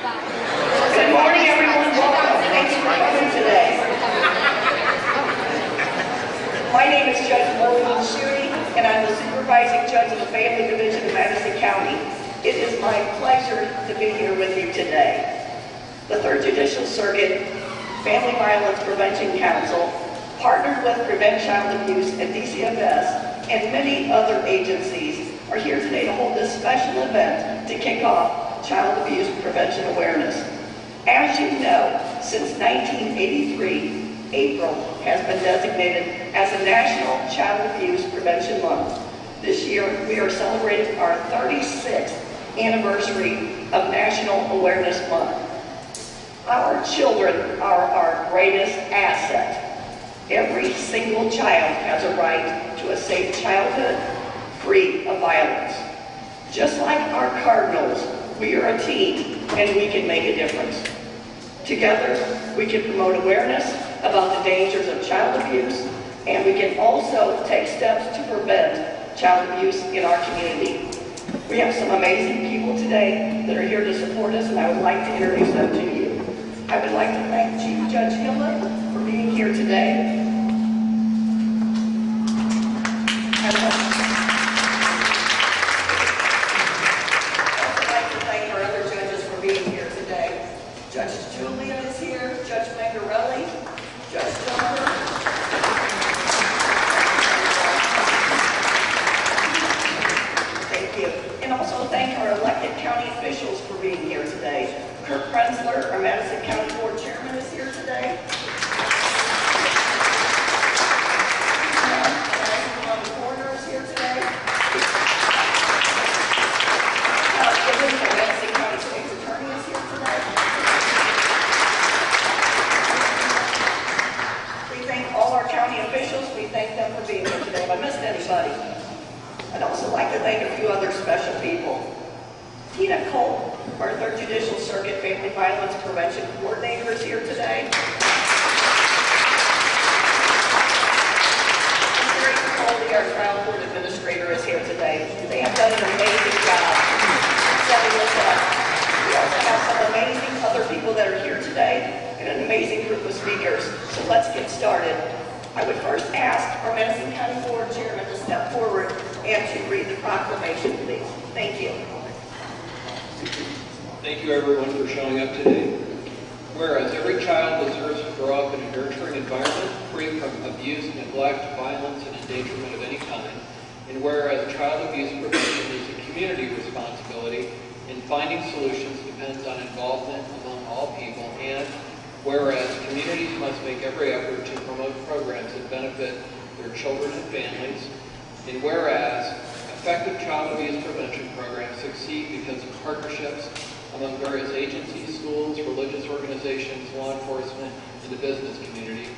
Good morning, everyone. Welcome. Thanks for coming today. My name is Judge Madison County, and I'm the supervising judge of the Family Division of Madison County. It is my pleasure to be here with you today. The 3rd Judicial Circuit Family Violence Prevention Council, partnered with Prevent Child Abuse at DCFS and many other agencies, are here today to hold this special event to kick off Child Abuse Prevention Awareness. As you know, since 1983, April has been designated as a National Child Abuse Prevention Month. This year, we are celebrating our 36th anniversary of National Awareness Month. Our children are our greatest asset. Every single child has a right to a safe childhood, free of violence. Just like our Cardinals, we are a team, and we can make a difference. Together, we can promote awareness about the dangers of child abuse, and we can also take steps to prevent child abuse in our community. We have some amazing people today that are here to support us, and I would like to introduce them to you. I would like to thank Chief Judge Hillett for being here today. I would also like to thank our other judges for being here today. Judge Julia is here, Judge Mangarelli, Judge Silver. Thank you. And also thank our elected county officials for being here today. Kirk Prenzler, our Madison County Board Chairman, is here today. The coroner is here today. Gibbons, our Madison County State's Attorney, is here today. We thank all our county officials. We thank them for being here today. If I missed anybody, I'd also like to thank a few other special people. Tina Cole, our 3rd Judicial Circuit Family Violence Prevention Coordinator, is here today. Terry Coley, our Trial Court Administrator, is here today. They have done an amazing job setting us up. We also have some amazing other people that are here today and an amazing group of speakers. So let's get started. I would first ask our Madison County Board Chairman to step forward and to read the proclamation, please. Thank you. Thank you, everyone, for showing up today. Whereas every child deserves to grow up in a nurturing environment free from abuse, neglect, violence, and endangerment of any kind. And whereas child abuse prevention is a community responsibility, and finding solutions depends on involvement among all people. And whereas communities must make every effort to promote programs that benefit their children and families. And whereas effective child abuse prevention programs succeed because of partnerships among various agencies, schools, religious organizations, law enforcement, and the business community.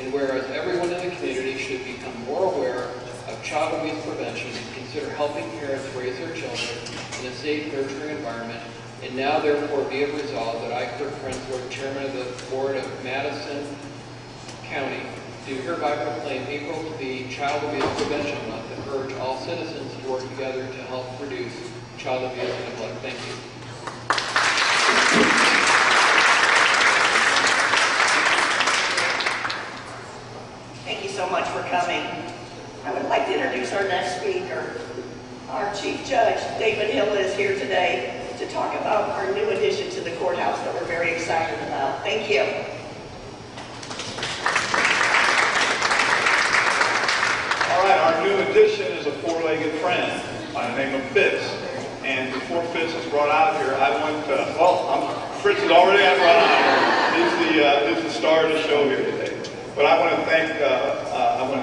And whereas everyone in the community should become more aware of child abuse prevention and consider helping parents raise their children in a safe, nurturing environment. And now, therefore, be it resolved that I, Kirk Prenzler, Chairman of the Board of Madison County, do hereby proclaim April to be Child Abuse Prevention Month and urge all citizens to work together to help reduce child abuse and neglect. Thank you. Thank you so much for coming. I would like to introduce our next speaker. Our Chief Judge, David Hill, is here today to talk about our new addition to the courthouse that we're very excited about. Thank you. All right, our new addition is a four-legged friend by the name of Fitz. And before Fitz is brought out here, I went to, Fritz is already brought out here. He's the star of the show here today. But I want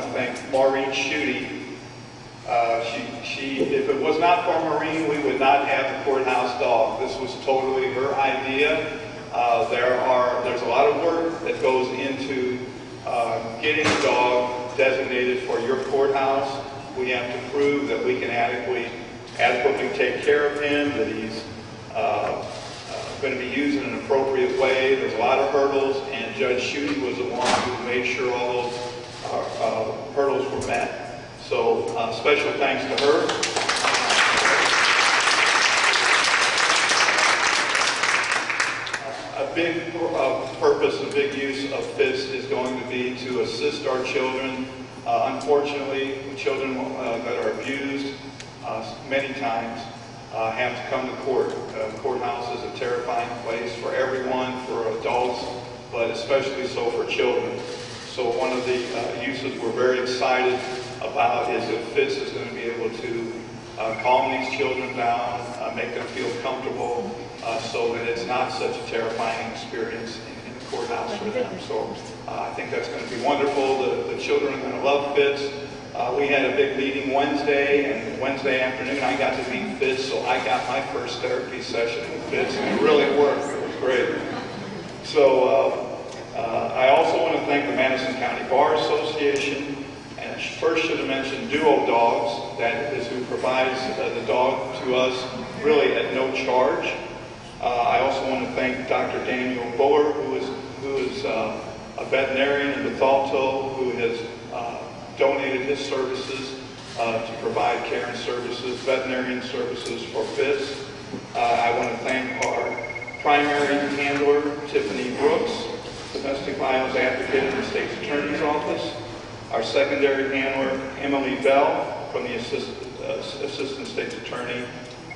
to thank Maureen Schutte. If it was not for Maureen, we would not have the courthouse dog. This was totally her idea. There's a lot of work that goes into getting a dog designated for your courthouse. We have to prove that we can adequately take care of him, that he's going to be used in an appropriate way. There's a lot of hurdles, and Judge Schutte was the one who made sure all those hurdles were met. So special thanks to her. a big purpose, a big use of FITS is going to be to assist our children. Unfortunately, children that are abused many times have to come to court. The courthouse is a terrifying place for everyone, for adults, but especially so for children. So one of the uses we're very excited about is that FITS is going to be able to calm these children down, make them feel comfortable, so that it's not such a terrifying experience in the courthouse for them. So I think that's going to be wonderful. The children are going to love FITS. We had a big meeting Wednesday, and Wednesday afternoon I got to meet FITS, so I got my first therapy session with FITS, and it really worked. It was great. So I also want to thank the Madison County Bar Association, and first should have mentioned Duo Dogs, that is who provides the dog to us really at no charge. I also want to thank Dr. Daniel Buller, who is a veterinarian in Bethalto, who has donated his services to provide care and services, veterinarian services for FITS. I want to thank our primary handler, Tiffany Brooks, domestic violence advocate in the State's Attorney's Office. Our secondary handler, Emily Bell, from the Assistant State's Attorney.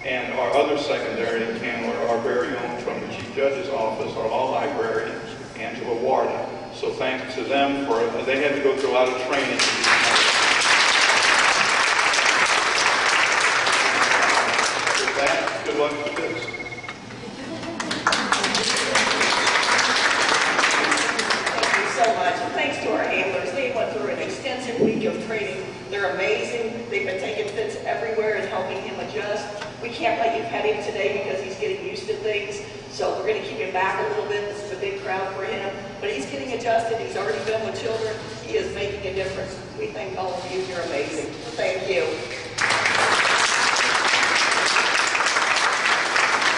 And our other secondary handler, our very own from the Chief Judge's Office, our law librarian, Angela Warda. So thanks to them for, they had to go through a lot of training. With that, good luck with this. Thank you so much. And thanks to our handlers. They went through an extensive week of training. They're amazing. They've been taking FITS everywhere and helping him adjust. We can't let you pet him today because he's getting used to things. So we're going to keep him back a little bit. This is a big crowd for him. But he's getting adjusted. He's already been with children. He is making a difference. We thank all of you. You're amazing. Thank you.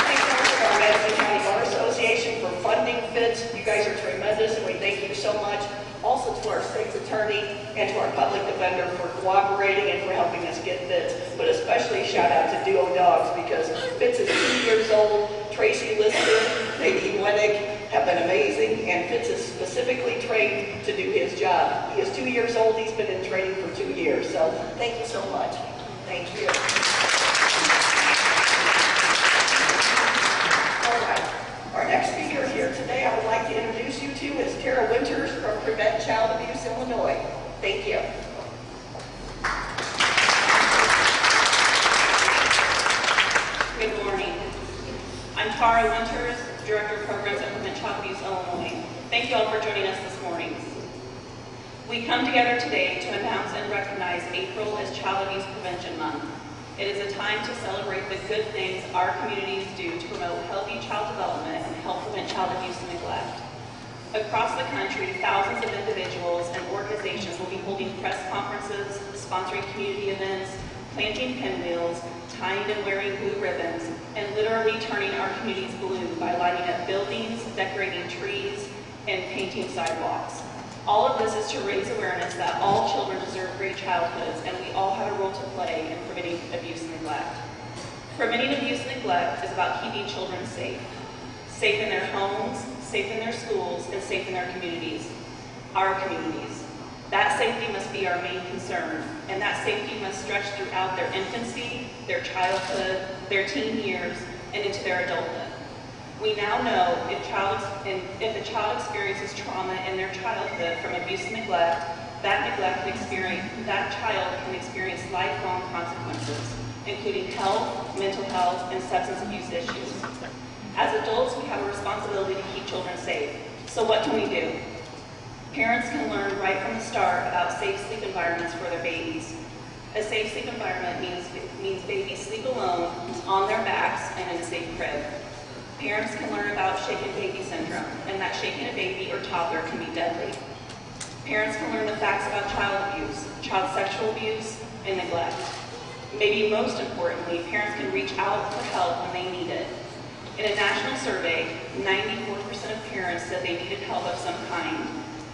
Thanks also to our Madison County Bar Association for funding FITS. You guys are tremendous, and we thank you so much. Also to our state's attorney and to our public defender for cooperating and for helping us get FITS. But especially shout out to Duo Dogs, because FITS is 2 years old. Tracy Liston, Nadine Wennick have been amazing, and FITS is specifically trained to do his job. He is 2 years old. He's been in training for 2 years. So thank you so much. Thank you. All right. Our next speaker here today I would like to introduce you to is Tara Winters from Prevent Child Abuse Illinois. Thank you. Good morning. I'm Tara Winters, Director of Programs at Prevent Child Abuse Illinois. Thank you all for joining us this morning. We come together today to announce and recognize April as Child Abuse Prevention Month. It is a time to celebrate the good things our communities do to promote healthy child development and help prevent child abuse and neglect. Across the country, thousands of individuals and organizations will be holding press conferences, sponsoring community events, planting pinwheels, tying and wearing blue ribbons, and literally turning our communities blue by lighting up buildings, decorating trees, and painting sidewalks. All of this is to raise awareness that all children deserve great childhoods, and we all have a role to play in preventing abuse and neglect. Preventing abuse and neglect is about keeping children safe. Safe in their homes, safe in their schools, and safe in their communities. Our communities. That safety must be our main concern, and that safety must stretch throughout their infancy, their childhood, their teen years, and into their adulthood. We now know if the child experiences trauma in their childhood from abuse and neglect, that child can experience lifelong consequences, including health, mental health, and substance abuse issues. As adults, we have a responsibility to keep children safe. So what can we do? Parents can learn right from the start about safe sleep environments for their babies. A safe sleep environment means babies sleep alone, on their backs, and in a safe crib. Parents can learn about shaken baby syndrome, and that shaking a baby or toddler can be deadly. Parents can learn the facts about child abuse, child sexual abuse, and neglect. Maybe most importantly, parents can reach out for help when they need it. In a national survey, 94% of parents said they needed help of some kind.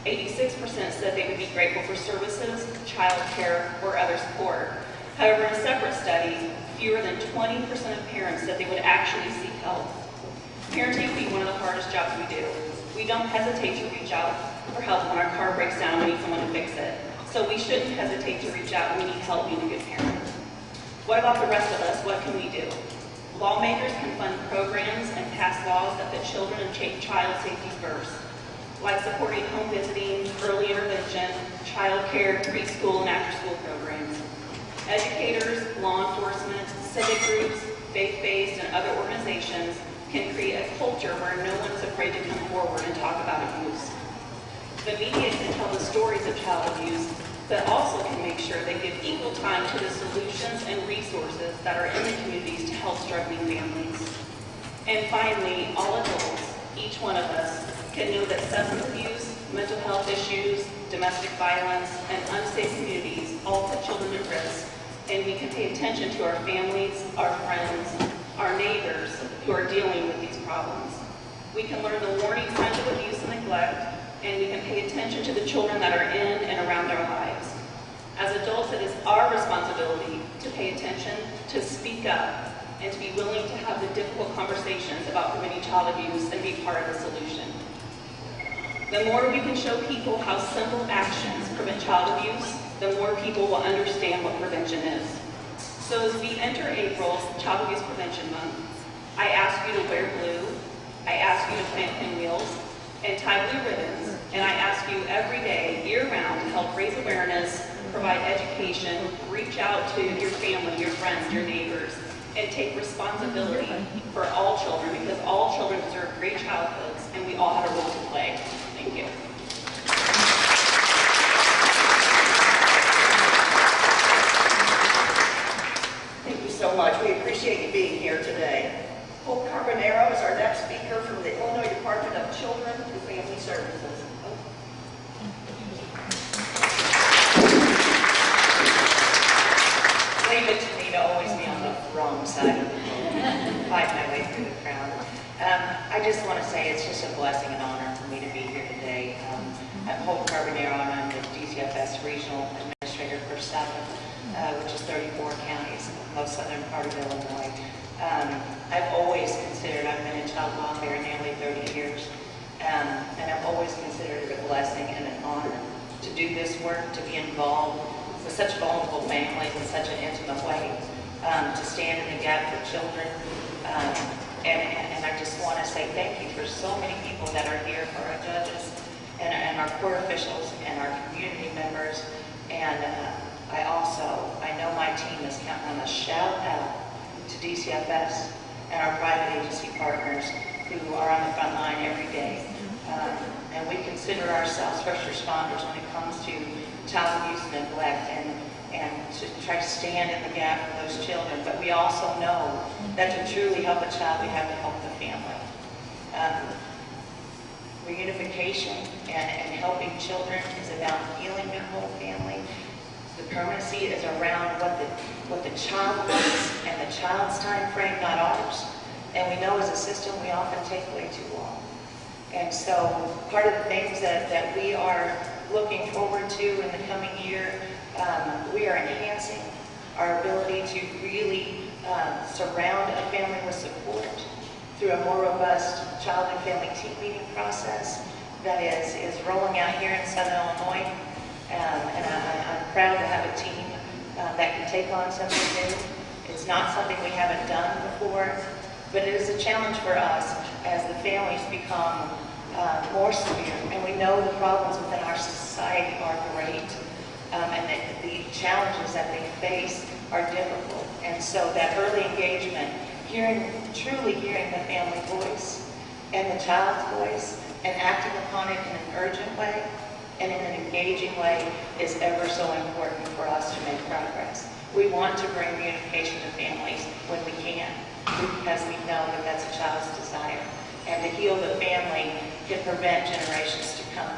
86% said they would be grateful for services, child care, or other support. However, in a separate study, fewer than 20% of parents said they would actually seek help. Parenting can be one of the hardest jobs we do. We don't hesitate to reach out for help when our car breaks down and we need someone to fix it. So we shouldn't hesitate to reach out when we need help being a good parent. What about the rest of us? What can we do? Lawmakers can fund programs and pass laws that put children and child safety first, like supporting home visiting, early intervention, child care, preschool, and after-school programs. Educators, law enforcement, civic groups, faith-based, and other organizations can create a culture where no one is afraid to come forward and talk about abuse. The media can tell the stories of child abuse, but also can make sure they give equal time to the solutions and resources that are in the communities to help struggling families. And finally, all adults, each one of us, can know that substance abuse, mental health issues, domestic violence, and unsafe communities all put children at risk, and we can pay attention to our families, our friends, our neighbors who are dealing with these problems. We can learn the warning signs of abuse and neglect, and we can pay attention to the children that are in and around our lives. As adults, it is our responsibility to pay attention, to speak up, and to be willing to have the difficult conversations about preventing child abuse and be part of the solution. The more we can show people how simple actions prevent child abuse, the more people will understand what prevention is. So as we enter April's Child Abuse Prevention Month, I ask you to wear blue, I ask you to plant pinwheels, and tie blue ribbons, and I ask you every day, year-round, to help raise awareness, provide education, reach out to your family, your friends, your neighbors, and take responsibility for all children, because all children deserve great childhoods, and we all have a role to play. Thank you. Thank you so much. We appreciate you being here today. Hope Carbonero is our next speaker from the Illinois Department of Children and Family Services. Leave it to me to always be on the wrong side of the room, fight my way through the crowd. I just want to say it's just a blessing and honor for me to be here today. I'm Hope Carbonero, and I'm the DCFS Regional Administrator for 7, which is 34 counties, most southern part of Illinois. I've always considered, I've been in child welfare nearly 30 years, and I've always considered it a blessing and an honor to do this work, to be involved with such vulnerable families in such an intimate way, to stand in the gap for children. And I just want to say thank you for so many people that are here, for our judges and our court officials and our community members. And I know my team is counting on a shout out to DCFS and our private agency partners who are on the front line every day. And we consider ourselves first responders when it comes to child abuse and neglect, and to try to stand in the gap for those children. But we also know that to truly help a child, we have to help the family. Reunification and helping children is about healing their whole family. The permanency is around what the child wants and the child's time frame, not ours. And we know as a system we often take way too long. And so part of the things that we are looking forward to in the coming year, we are enhancing our ability to really surround a family with support through a more robust child and family team meeting process that is rolling out here in Southern Illinois. And I'm proud to have a team that can take on something new. It's not something we haven't done before, but it is a challenge for us as the families become more severe. And we know the problems within our society are great, and that the challenges that they face are difficult. And so that early engagement, truly hearing the family voice and the child's voice, and acting upon it in an urgent way and in an engaging way is ever so important for us to make progress. We want to bring reunification to families when we can, because we know that that's a child's desire. And to heal the family can prevent generations to come.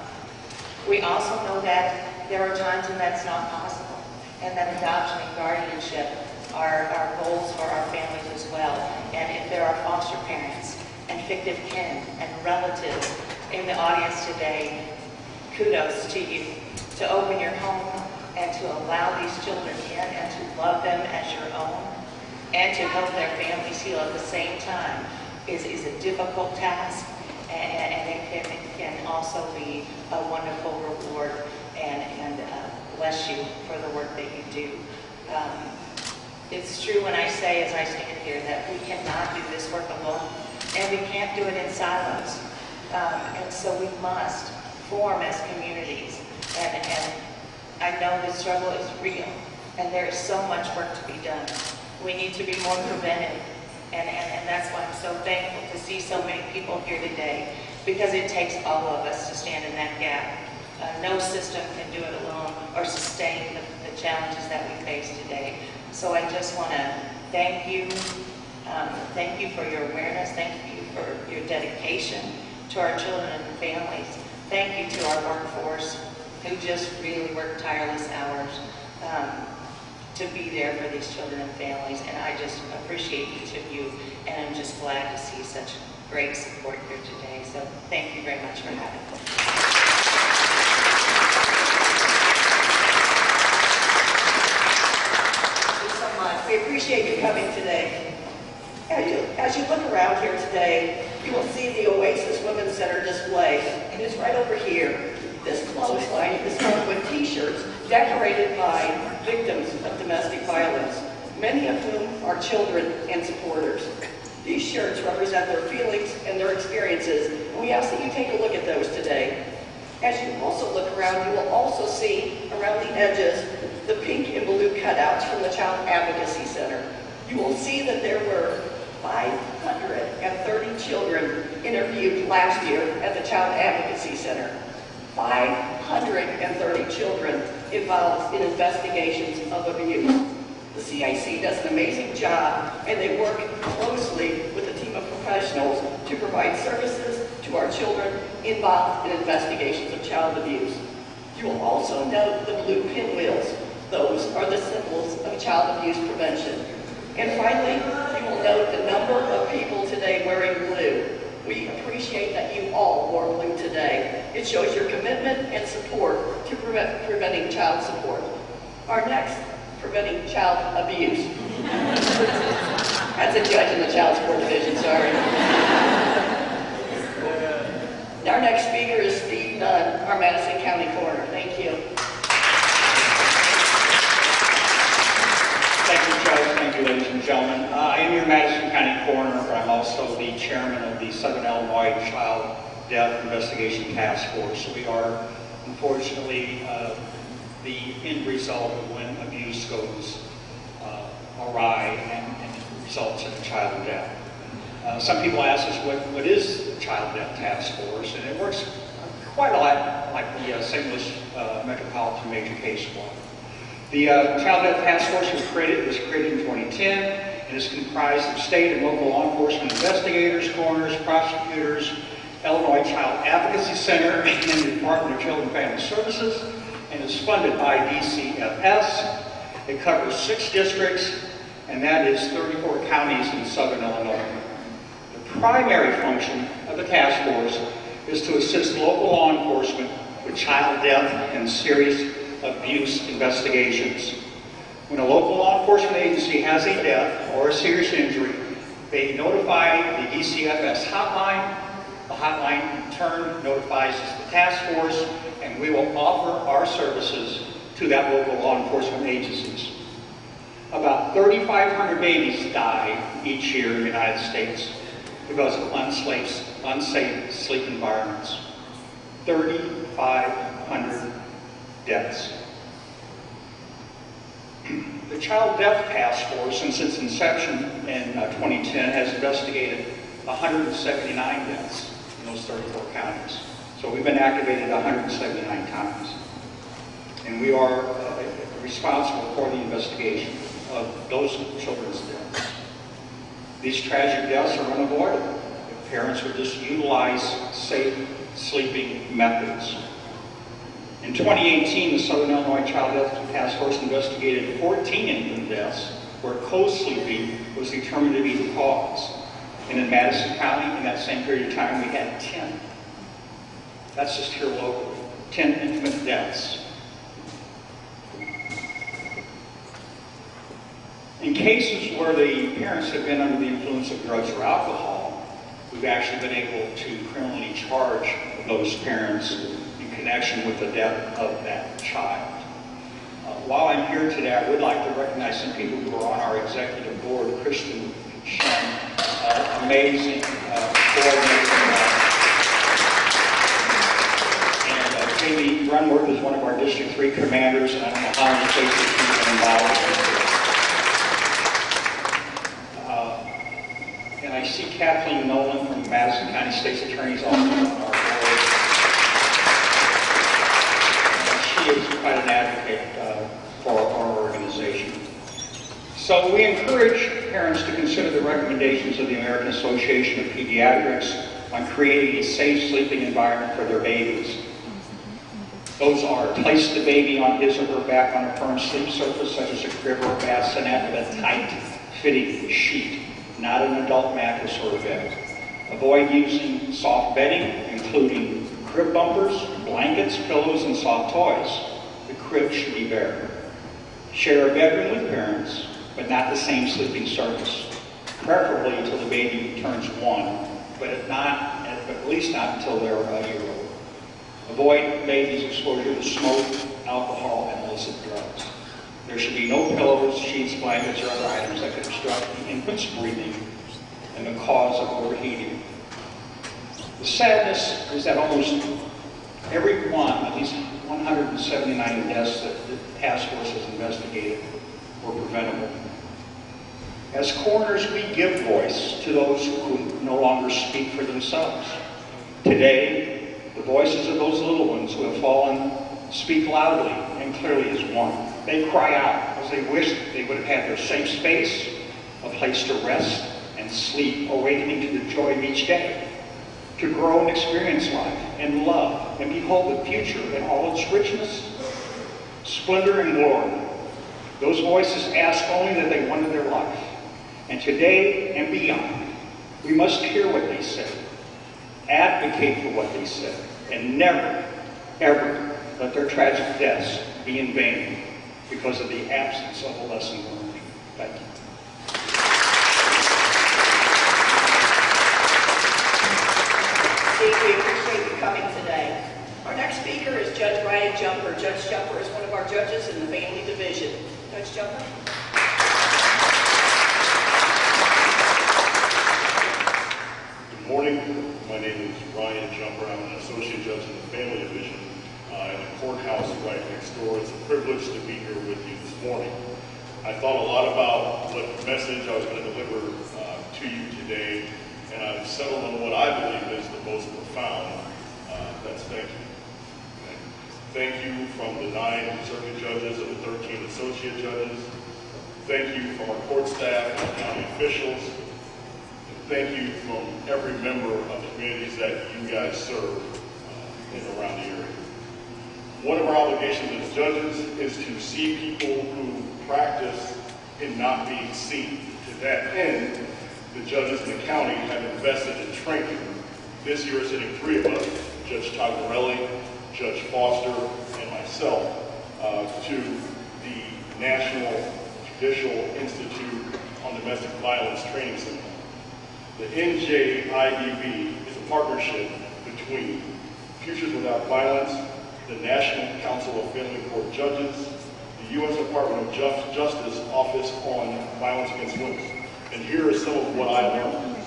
We also know that there are times when that's not possible, and that adoption and guardianship are goals for our families as well. And if there are foster parents and fictive kin and relatives in the audience today, kudos to you to open your home and to allow these children in and to love them as your own and to help their families heal at the same time, is a difficult task, and it can also be a wonderful reward, and bless you for the work that you do. It's true when I say, as I stand here, that we cannot do this work alone, and we can't do it in silos. And so we must form as communities, and I know the struggle is real, and there is so much work to be done. We need to be more preventive, and that's why I'm so thankful to see so many people here today, because it takes all of us to stand in that gap. No system can do it alone or sustain the challenges that we face today. So I just want to thank you. Thank you for your awareness. Thank you for your dedication to our children and families. Thank you to our workforce who just really work tireless hours to be there for these children and families. And I just appreciate each of you, and I'm just glad to see such great support here today. So thank you very much for having me. We appreciate you coming today. As you look around here today, you will see the Oasis Women's Center display. It is right over here. This clothesline is hung with t-shirts decorated by victims of domestic violence, many of whom are children and supporters. These shirts represent their feelings and their experiences, and we ask that you take a look at those today. As you also look around, you will also see around the edges the pink and blue cutouts from the Child Advocacy Center. You will see that there were 530 children interviewed last year at the Child Advocacy Center. 530 children involved in investigations of abuse. The CIC does an amazing job, and they work closely with a team of professionals to provide services to our children involved in investigations of child abuse. You will also note the blue pinwheels. Those are the symbols of child abuse prevention. And finally, you will note the number of people today wearing blue. We appreciate that you all wore blue today. It shows your commitment and support to preventing child support. Our next, preventing child abuse. That's a judge in the child support division, sorry. Our next speaker is Steve Nunn, our Madison County coroner. Thank you. Thank you, Judge. Thank you, ladies and gentlemen. I am your Madison County coroner, but I'm also the chairman of the Southern Illinois Child Death Investigation Task Force. We are, unfortunately, the end result of when abuse goes awry and results in a child death. Some people ask us, what is the Child Death Task Force? And it works quite a lot like the St. Louis Metropolitan Major Case Squad. The Child Death Task Force was created in 2010 and is comprised of state and local law enforcement investigators, coroners, prosecutors, Illinois Child Advocacy Center, and the Department of Children and Family Services, and is funded by DCFS. It covers 6 districts, and that is 34 counties in southern Illinois. The primary function of the task force is to assist local law enforcement with child death and serious abuse investigations. When a local law enforcement agency has a death or a serious injury, they notify the DCFS hotline. The hotline in turn notifies the task force, and we will offer our services to that local law enforcement agencies. About 3,500 babies die each year in the United States because of unsafe sleep environments. 3,500 deaths. The Child Death Task Force, since its inception in 2010, has investigated 179 deaths in those 34 counties. So we've been activated 179 times. And we are responsible for the investigation of those children's deaths. These tragic deaths are unavoidable if parents would just utilize safe sleeping methods. In 2018, the Southern Illinois Child Death Task Force investigated 14 infant deaths where co-sleeping was determined to be the cause. And in Madison County, in that same period of time, we had 10. That's just here locally, 10 infant deaths. In cases where the parents have been under the influence of drugs or alcohol, we've actually been able to criminally charge those parents in connection with the death of that child. While I'm here today, I would like to recognize some people who are on our executive board. Kristen Shen, amazing coordinator. And Jamie Grunworth is one of our District 3 commanders, and I don't know how many cases she's been involved in. And I see Kathleen Nolan from Madison County State's Attorney's Office on our board. She is quite an advocate for our organization. So we encourage parents to consider the recommendations of the American Association of Pediatrics on creating a safe sleeping environment for their babies. Those are place the baby on his or her back on a firm sleep surface such as a crib or a bassinet with a tight-fitting sheet, not an adult mattress or a bed. Avoid using soft bedding, including crib bumpers, blankets, pillows, and soft toys. The crib should be bare. Share a bedroom with parents, but not the same sleeping surface, preferably until the baby turns 1, but at least not until they're a year old. Avoid babies' exposure to smoke, alcohol, and illicit drugs. There should be no pillows, sheets, blankets, or other items that could obstruct the infant's breathing and the cause of overheating. The sadness is that almost every one of these 179 deaths that the task force has investigated were preventable. As coroners, we give voice to those who no longer speak for themselves. Today, the voices of those little ones who have fallen speak loudly and clearly as one. They cry out as they wish they would have had their safe space, a place to rest and sleep, awakening to the joy of each day, to grow and experience life and love and behold the future in all its richness, splendor, and glory. Those voices ask only that they wanted their life. And today and beyond, we must hear what they say, advocate for what they say, and never, ever let their tragic deaths be in vain because of the absence of a lesson learned. Thank you. Steve, we appreciate you coming today. Our next speaker is Judge Ryan Jumper. Judge Jumper is one of our judges in the Family Division. Judge Jumper. Good morning. My name is Ryan Jumper. I'm an associate judge in the Family Division in the courthouse right next door. It's a privilege to be here with you this morning. I thought a lot about what message I was going to deliver to you today, and I've settled on what I believe is the most profound. That's thank you. Thank you from the 9 circuit judges and the 13 associate judges. Thank you from our court staff and our county officials. Thank you from every member of the communities that you guys serve in around the area. One of our obligations as judges is to see people who practice in not being seen. To that end, the judges in the county have invested in training. This year, sitting 3 of us, Judge Tagarelli, Judge Foster, and myself, to the National Judicial Institute on Domestic Violence Training Center. The NJIDV is a partnership between Futures Without Violence, the National Council of Family Court Judges, the U.S. Department of Justice Office on Violence Against Women. And here is some of what I learned.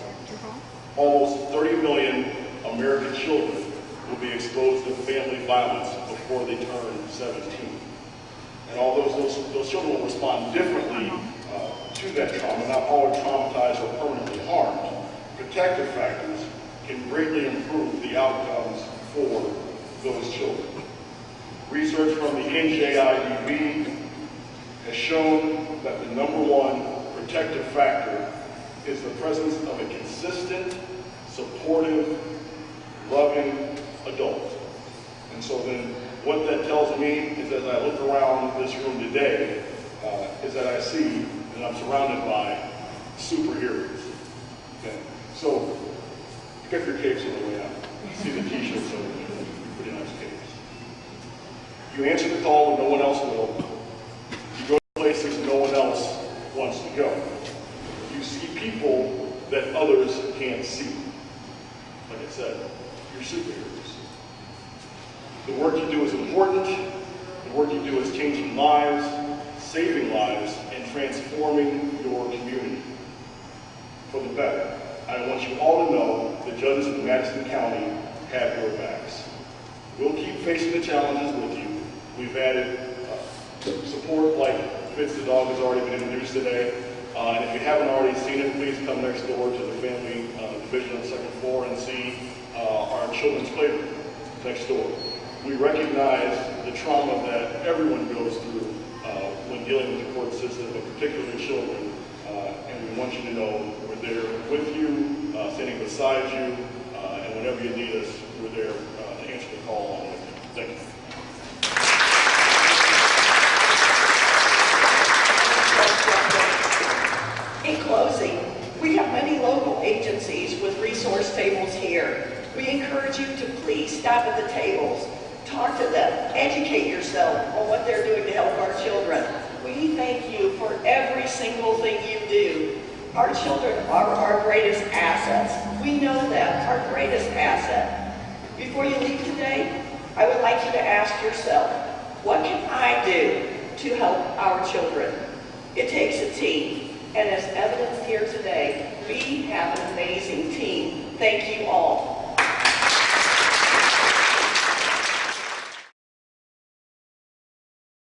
Almost 30 million American children will be exposed to family violence before they turn 17. And although those children will respond differently to that trauma, not all are traumatized or permanently harmed, protective factors can greatly improve the outcomes for those children. Research from the NJIDV has shown that the #1 protective factor is the presence of a consistent, supportive, loving adult. And so then what that tells me is as I look around this room today, is that I see that I'm surrounded by superheroes. Okay? So pick up your capes on the way out. See the t-shirts over there. Pretty nice capes. You answer the call when no one else will. You go to places no one else wants to go. You see people that others can't see. said, you're superheroes. The work you do is important. The work you do is changing lives, saving lives, and transforming your community for the better. I want you all to know the judges in Madison County have your backs. We'll keep facing the challenges with you. We've added support like Fitz the dog has already been introduced today. And if you haven't already seen it, please come next door to the family division on the second floor and see our children's playroom next door. We recognize the trauma that everyone goes through when dealing with the court system, but particularly children. And we want you to know we're there with you, standing beside you, and whenever you need us, we're there to answer the call along with you. Thank you. In closing, we have many local agencies with resource tables here. We encourage you to please stop at the tables, talk to them, educate yourself on what they're doing to help our children. We thank you for every single thing you do. Our children are our greatest assets. We know that, our greatest asset. Before you leave today, I would like you to ask yourself, what can I do to help our children? It takes a team, and as evidenced here today, we have an amazing team. Thank you all.